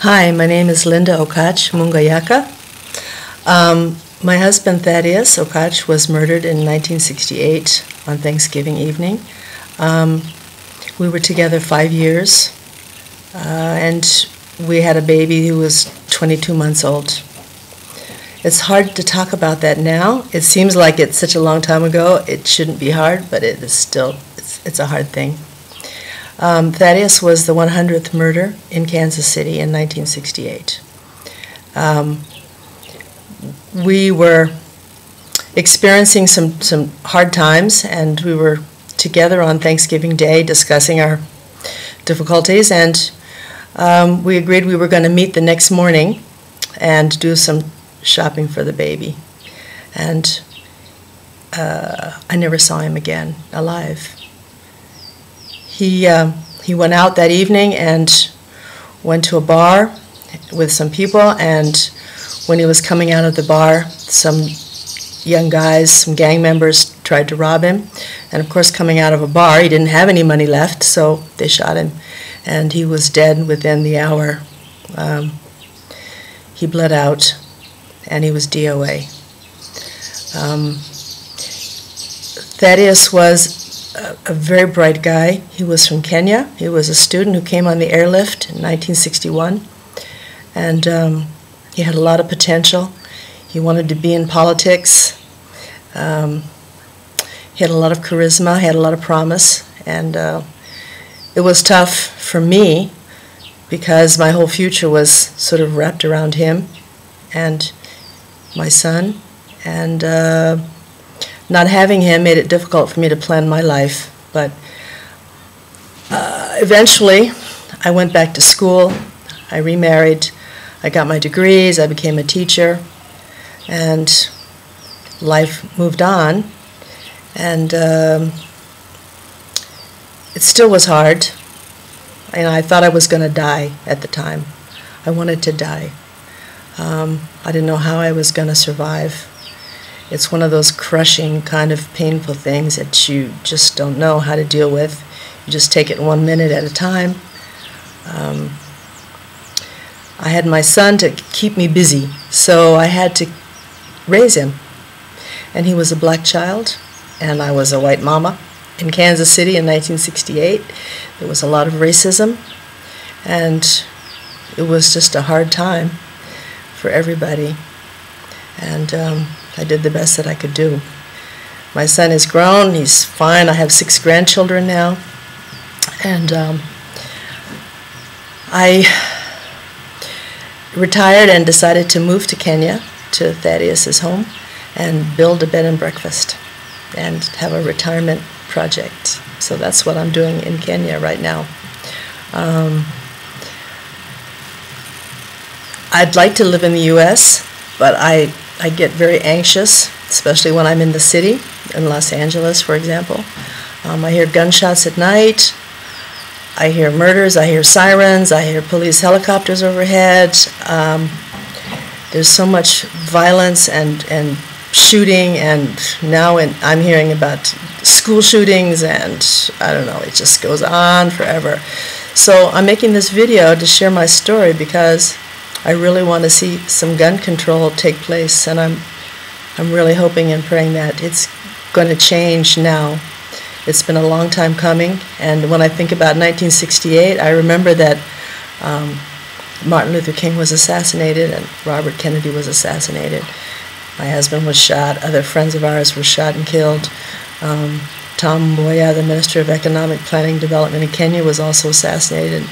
Hi, my name is Linda Okatch Mungayaka. My husband Thaddeus Okatch was murdered in 1968 on Thanksgiving evening. We were together 5 years, and we had a baby who was 22 months old. It's hard to talk about that now. It seems like it's such a long time ago. It shouldn't be hard, but it is still, it's a hard thing. Thaddeus was the 100th murder in Kansas City in 1968. We were experiencing some hard times, and we were together on Thanksgiving Day discussing our difficulties, and we agreed we were going to meet the next morning and do some shopping for the baby. And I never saw him again alive. He went out that evening and went to a bar with some people, and when he was coming out of the bar, some young guys, some gang members tried to rob him. And of course, coming out of a bar, he didn't have any money left, so they shot him, and he was dead within the hour. He bled out, and he was DOA. Thaddeus was a very bright guy. He was from Kenya. He was a student who came on the airlift in 1961, and he had a lot of potential. He wanted to be in politics. He had a lot of charisma. He had a lot of promise, and it was tough for me because my whole future was sort of wrapped around him and my son, and not having him made it difficult for me to plan my life. But eventually, I went back to school. I remarried. I got my degrees. I became a teacher, and life moved on. And it still was hard. And I thought I was going to die at the time. I wanted to die. I didn't know how I was going to survive. It's one of those crushing, kind of painful things that you just don't know how to deal with. You just take it 1 minute at a time. I had my son to keep me busy, so I had to raise him. And he was a black child, and I was a white mama. In Kansas City in 1968, there was a lot of racism, and it was just a hard time for everybody. And I did the best that I could do. My son is grown, he's fine. I have 6 grandchildren now. And I retired and decided to move to Kenya, to Thaddeus's home, and build a bed and breakfast and have a retirement project. So that's what I'm doing in Kenya right now. I'd like to live in the U.S., but I get very anxious, especially when I'm in the city, in Los Angeles, for example. I hear gunshots at night. I hear murders. I hear sirens. I hear police helicopters overhead. There's so much violence and shooting, and now I'm hearing about school shootings, and I don't know, it just goes on forever. So I'm making this video to share my story because I really want to see some gun control take place, and I'm really hoping and praying that it's going to change now. It's been a long time coming, and when I think about 1968, I remember that Martin Luther King was assassinated and Robert Kennedy was assassinated. My husband was shot. Other friends of ours were shot and killed. Tom Mboya, the Minister of Economic Planning and Development in Kenya, was also assassinated in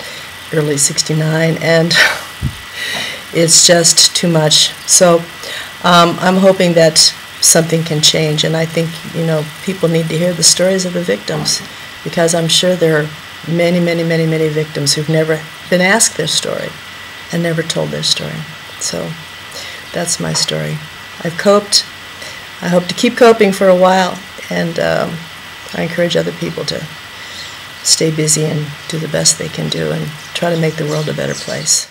early '69, and it's just too much. So I'm hoping that something can change, and I think, you know, people need to hear the stories of the victims, because I'm sure there are many, many, many, many victims who've never been asked their story and never told their story. So that's my story. I've coped. I hope to keep coping for a while, and I encourage other people to stay busy and do the best they can do and try to make the world a better place.